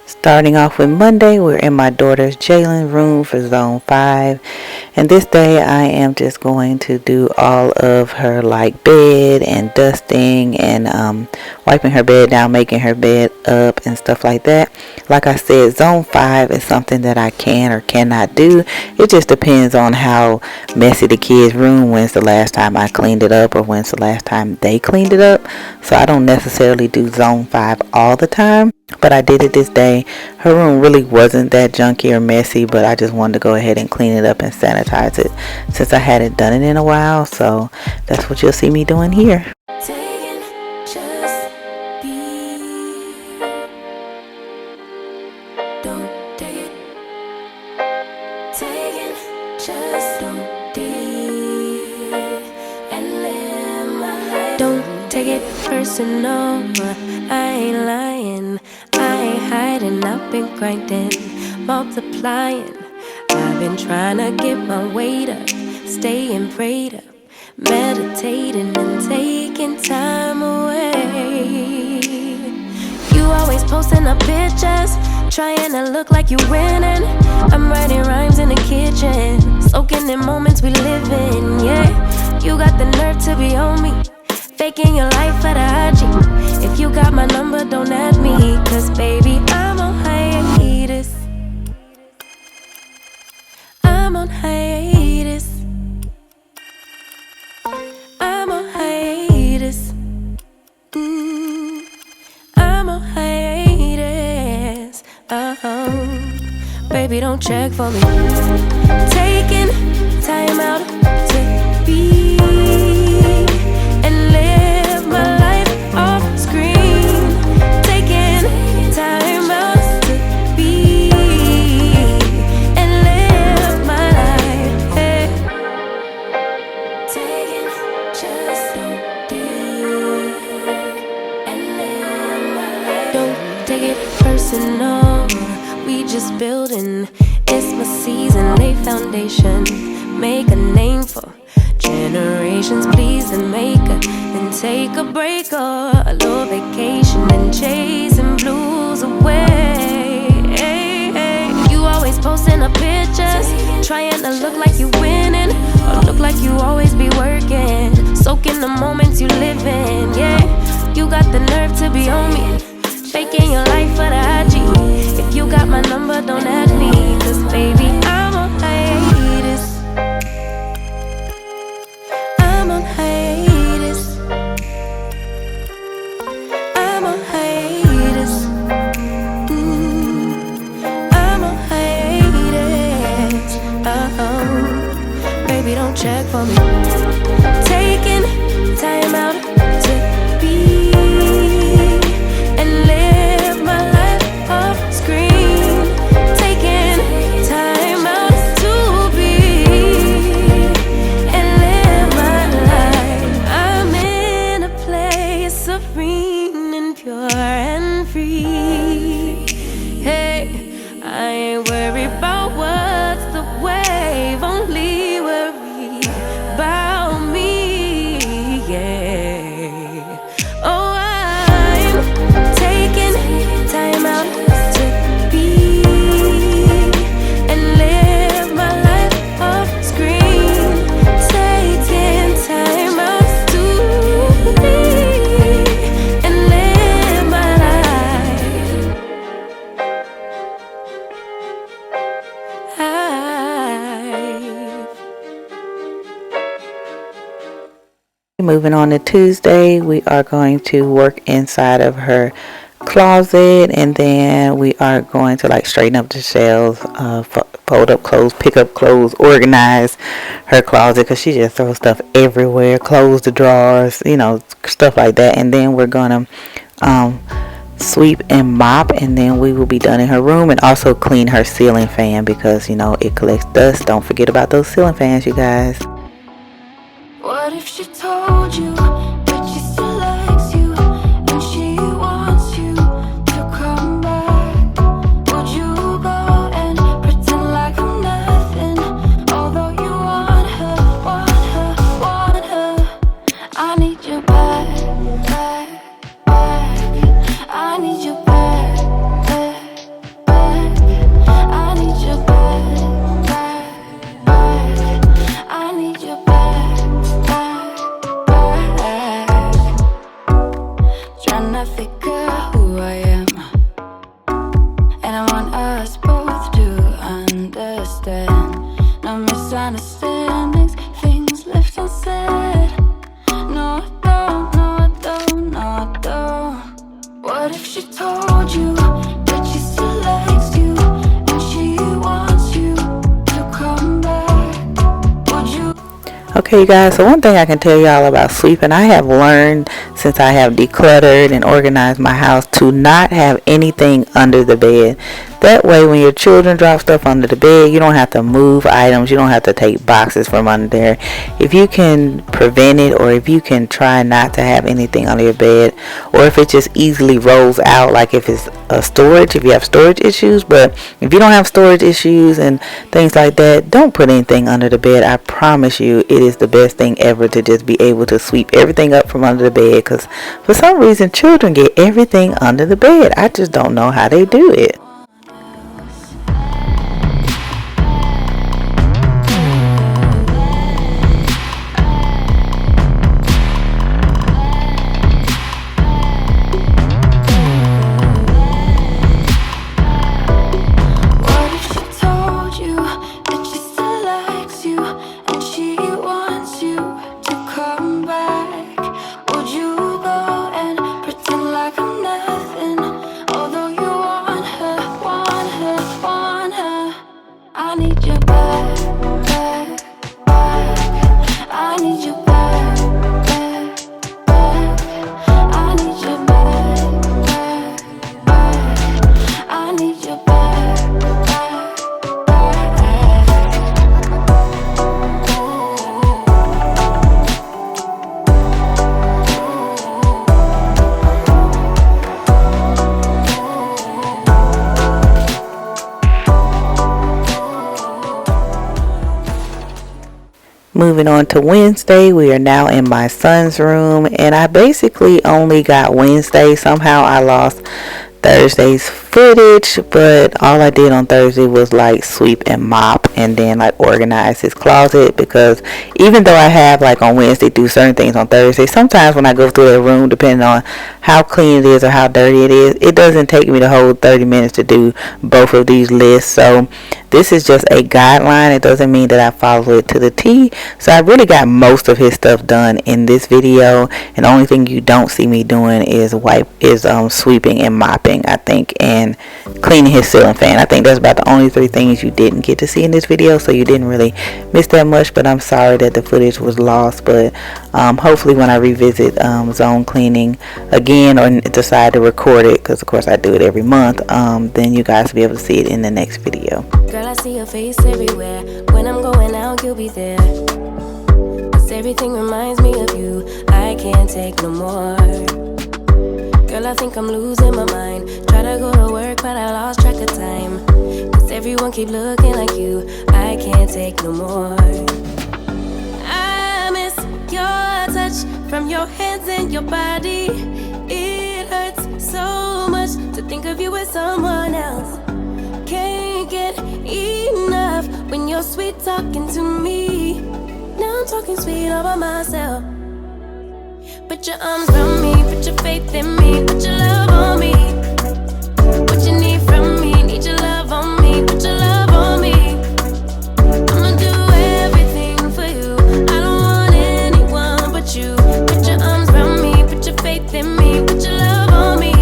Starting off with Monday, we're in my daughter's Jalen's room for Zone 5. And this day I am just going to do all of her like bed and dusting and wiping her bed down, making her bed up and stuff like that. Like I said, Zone 5 is something that I can or cannot do. It just depends on how messy the kids' room, when's the last time I cleaned it up or when's the last time they cleaned it up. So I don't necessarily do Zone 5 all the time. But I did it this day. Her room really wasn't that junky or messy, but I just wanted to go ahead and clean it up and sanitize it since I hadn't done it in a while. So that's what you'll see me doing here. Don't take it personal, I ain't lying, I ain't hiding, I've been grinding, multiplying. I've been trying to get my weight up, staying prayed up, meditating and taking time away. You always posting up pictures, trying to look like you winning. I'm writing rhymes in the kitchen, soaking in moments we live in, yeah. You got the nerve to be on me, faking your life for the IG. If you got my number, don't add me, cause baby, I'm on hiatus. I'm on hiatus. I'm on hiatus. I'm on hiatus. Baby, don't check for me. Taking time out to be and live my life off screen. Taking time out to be and live my life, hey. Taking just don't be and live my life. Don't take it personal, we just building. It's my season, lay foundation, make a name for generations, please and make a, then take a break or a little vacation and chasing blues away. Hey, hey. You always posting up pictures, trying to look like you winning, or look like you always be working, soaking the moments you live in, yeah. You got the nerve to be on me, faking your life for the IG. If you got my number, don't add me, cause baby, I'm on hiatus. I'm on hiatus. I'm on hiatus. I'm on hiatus. Baby, don't check for me. Taking time out to be and live my life off screen. Taking time out to be and live my life. I'm in a place serene and pure and free. Hey, I ain't worried about what's the wave, only worry about me, yeah. Oh, I'm taking time out to be and live my life off screen. Taking time out to be and live my life. Moving on to Tuesday, we are going to work inside of her closet, and then we are going to like straighten up the shelves, fold up clothes, pick up clothes, organize her closet because she just throws stuff everywhere, close the drawers, you know, stuff like that. And then we're gonna sweep and mop, and then we will be done in her room, and also clean her ceiling fan because, you know, it collects dust. Don't forget about those ceiling fans, you guys. What if she told you that she still likes you and she wants you to come back? Would you go and pretend like I'm nothing, although you want her, want her, want her? I need you back, back, back. I need you back, back, Okay, you guys, so one thing I can tell y'all about sweeping, I have learned since I have decluttered and organized my house to not have anything under the bed. That way, when your children drop stuff under the bed, you don't have to move items. You don't have to take boxes from under there. If you can prevent it, or if you can try not to have anything under your bed, or if it just easily rolls out, like if it's a storage, if you have storage issues. But if you don't have storage issues and things like that, don't put anything under the bed. I promise you, it is the best thing ever to just be able to sweep everything up from under the bed, because for some reason children get everything under the bed. I just don't know how they do it. Moving on to Wednesday, we are now in my son's room, and I basically only got Wednesday. Somehow I lost Thursday's footage, but all I did on Thursday was like sweep and mop, and then like organize his closet, because even though I have like on Wednesday do certain things on Thursday, sometimes when I go through the room, depending on how clean it is or how dirty it is, it doesn't take me the whole 30 minutes to do both of these lists. So this is just a guideline. It doesn't mean that I follow it to the T. So I really got most of his stuff done in this video, and the only thing you don't see me doing is sweeping and mopping, I think, and cleaning his ceiling fan. I think that's about the only 3 things you didn't get to see in this video, so you didn't really miss that much. But I'm sorry that the footage was lost, but hopefully when I revisit zone cleaning again, or decide to record it, because of course I do it every month, then you guys will be able to see it in the next video. Girl, I see your face everywhere. When I'm going out, you'll be there. 'Cause everything reminds me of you. I can't take no more. Girl, I think I'm losing my mind. Try to go to work, but I lost track of time. 'Cause everyone keep looking like you. I can't take no more. I miss your touch from your hands and your body. It hurts so much to think of you as someone else. Can't get enough when you're sweet talking to me. Now I'm talking sweet all by myself. Put your arms around me, put your faith in me, put your love on me. What you need from me, need your love on me, put your love on me. I'ma do everything for you. I don't want anyone but you. Put your arms around me, put your faith in me, put your love on me.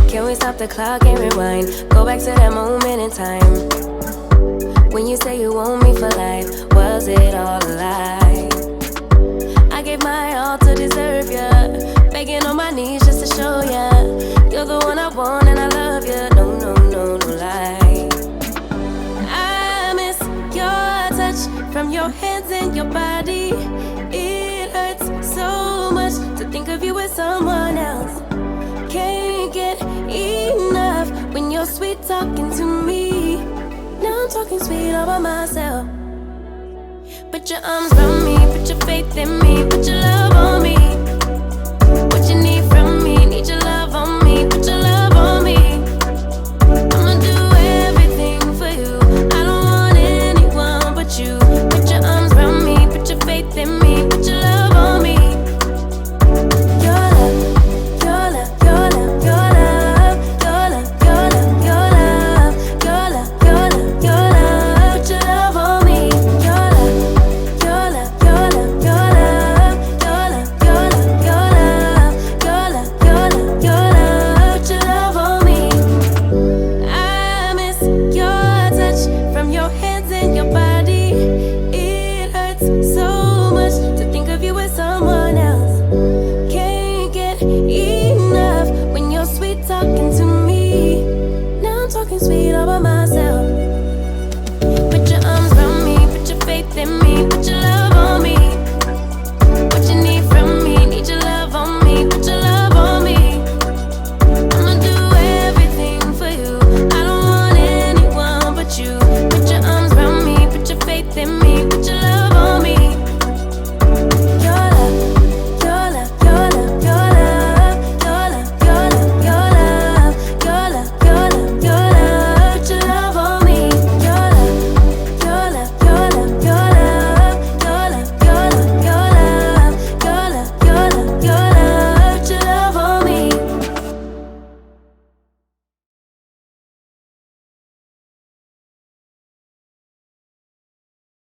Can we stop the clock and rewind? Go back to that moment in time when you say you want me for life. Was it all a lie? I gave my all to deserve ya, begging on my knees just to show ya you're the one I want and I love ya. No, no, no, no lie. I miss your touch from your hands and your body. It hurts so much to think of you as someone else. Can't get enough when you're sweet talking to me. Now I'm talking sweet all by myself. Put your arms around me, put your faith in me, put your love on me.